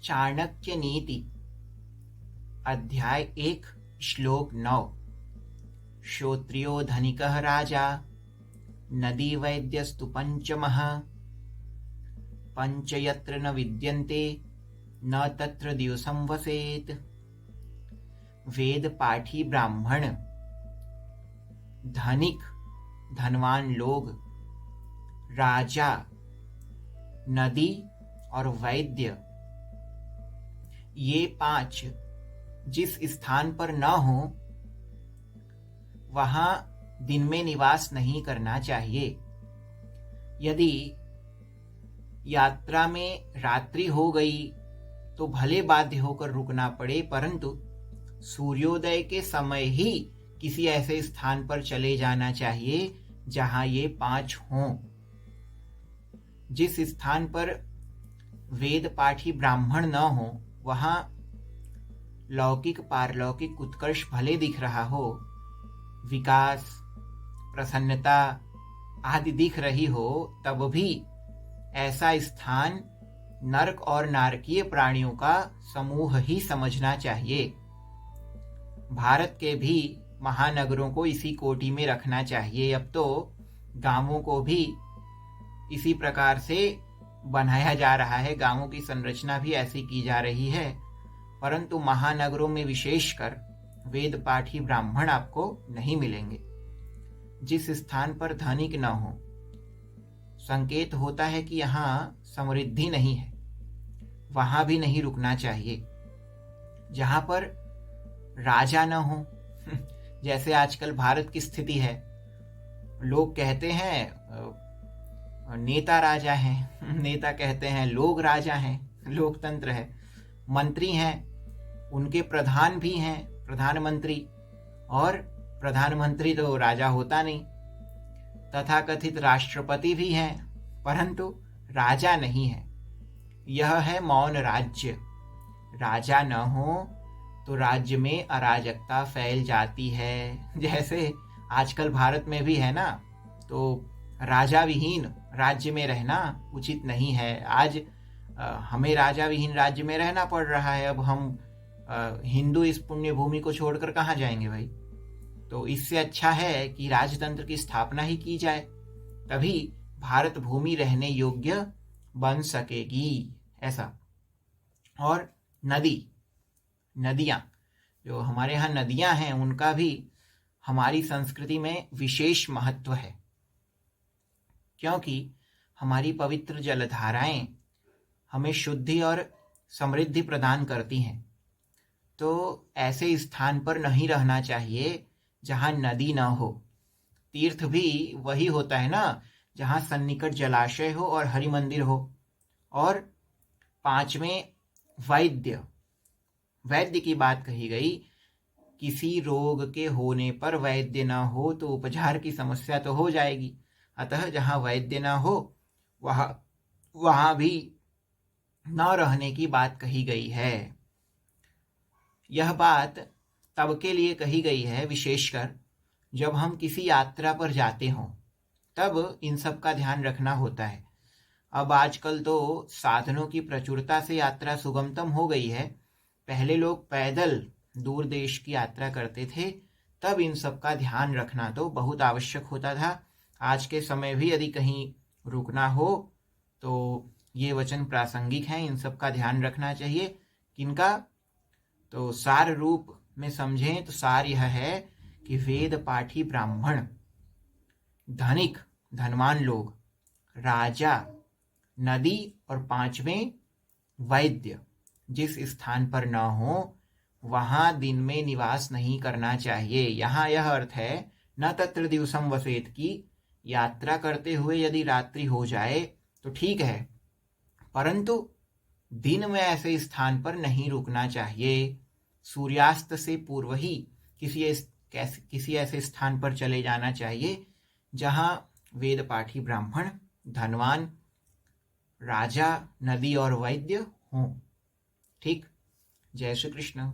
चाणक्य नीति अध्याय 1 श्लोक 9। श्रोत्रियो धनिकः राजा नदी वैद्यस्तु पंचमः पंच यत्र न विद्यन्ते न तत्र दिवसं वसेत। वेद पाठी ब्राह्मण, धनिक धनवान लोग, राजा, नदी और वैद्य, ये 5 जिस स्थान पर न हो वहां दिन में निवास नहीं करना चाहिए। यदि यात्रा में रात्रि हो गई तो भले बाध्य होकर रुकना पड़े, परंतु सूर्योदय के समय ही किसी ऐसे स्थान पर चले जाना चाहिए जहां ये 5 हों। जिस स्थान पर वेद पाठी ब्राह्मण न हो वहां लौकिक पारलौकिक उत्कर्ष भले दिख रहा हो, विकास, प्रसन्नता आदि दिख रही हो, तब भी ऐसा स्थान नरक और नारकीय प्राणियों का समूह ही समझना चाहिए। भारत के भी महानगरों को इसी कोटि में रखना चाहिए। अब तो गांवों को भी इसी प्रकार से बनाया जा रहा है, गांवों की संरचना भी ऐसी की जा रही है, परंतु महानगरों में विशेषकर वेद पाठी ब्राह्मण आपको नहीं मिलेंगे। जिस स्थान पर धनिक न हो, संकेत होता है कि यहाँ समृद्धि नहीं है, वहां भी नहीं रुकना चाहिए। जहां पर राजा न हो, जैसे आजकल भारत की स्थिति है, लोग कहते हैं नेता राजा हैं, नेता कहते हैं लोग राजा हैं, लोकतंत्र है, मंत्री हैं, उनके प्रधान भी हैं, प्रधानमंत्री, और प्रधानमंत्री तो राजा होता नहीं, तथाकथित राष्ट्रपति भी हैं, परंतु राजा नहीं है। यह है मौन राज्य। राजा न हो तो राज्य में अराजकता फैल जाती है। जैसे आजकल भारत में भी है ना, तो राजा विहीन राज्य में रहना उचित नहीं है। आज हमें राजा विहीन राज्य में रहना पड़ रहा है। अब हम हिंदू इस पुण्य भूमि को छोड़कर कहाँ जाएंगे भाई? तो इससे अच्छा है कि राजतंत्र की स्थापना ही की जाए, तभी भारत भूमि रहने योग्य बन सकेगी। ऐसा। और नदियां, जो हमारे यहाँ नदियां हैं, उनका भी हमारी संस्कृति में विशेष महत्व है, क्योंकि हमारी पवित्र जलधाराएं हमें शुद्धि और समृद्धि प्रदान करती हैं। तो ऐसे स्थान पर नहीं रहना चाहिए जहां नदी न हो। तीर्थ भी वही होता है ना जहां सन्निकट जलाशय हो और हरि मंदिर हो। और 5वें वैद्य की बात कही गई। किसी रोग के होने पर वैद्य न हो तो उपचार की समस्या तो हो जाएगी। अतः जहां वैद्य न हो वहां भी न रहने की बात कही गई है। यह बात तब के लिए कही गई है विशेषकर जब हम किसी यात्रा पर जाते हों, तब इन सब का ध्यान रखना होता है। अब आजकल तो साधनों की प्रचुरता से यात्रा सुगमतम हो गई है। पहले लोग पैदल दूर देश की यात्रा करते थे, तब इन सब का ध्यान रखना तो बहुत आवश्यक होता था। आज के समय भी यदि कहीं रुकना हो तो ये वचन प्रासंगिक हैं, इन सब का ध्यान रखना चाहिए। किनका? तो सार रूप में समझें तो सार यह है कि वेद पाठी ब्राह्मण, धनिक धनवान लोग, राजा, नदी और 5वें वैद्य जिस स्थान पर न हो वहां दिन में निवास नहीं करना चाहिए। यहाँ यह अर्थ है न तत्र दिवसम वसेत की यात्रा करते हुए यदि रात्रि हो जाए तो ठीक है, परंतु दिन में ऐसे स्थान पर नहीं रुकना चाहिए। सूर्यास्त से पूर्व ही किसी ऐसे स्थान पर चले जाना चाहिए जहां वेद पाठी ब्राह्मण, धनवान, राजा, नदी और वैद्य हों। ठीक। जय श्री कृष्ण।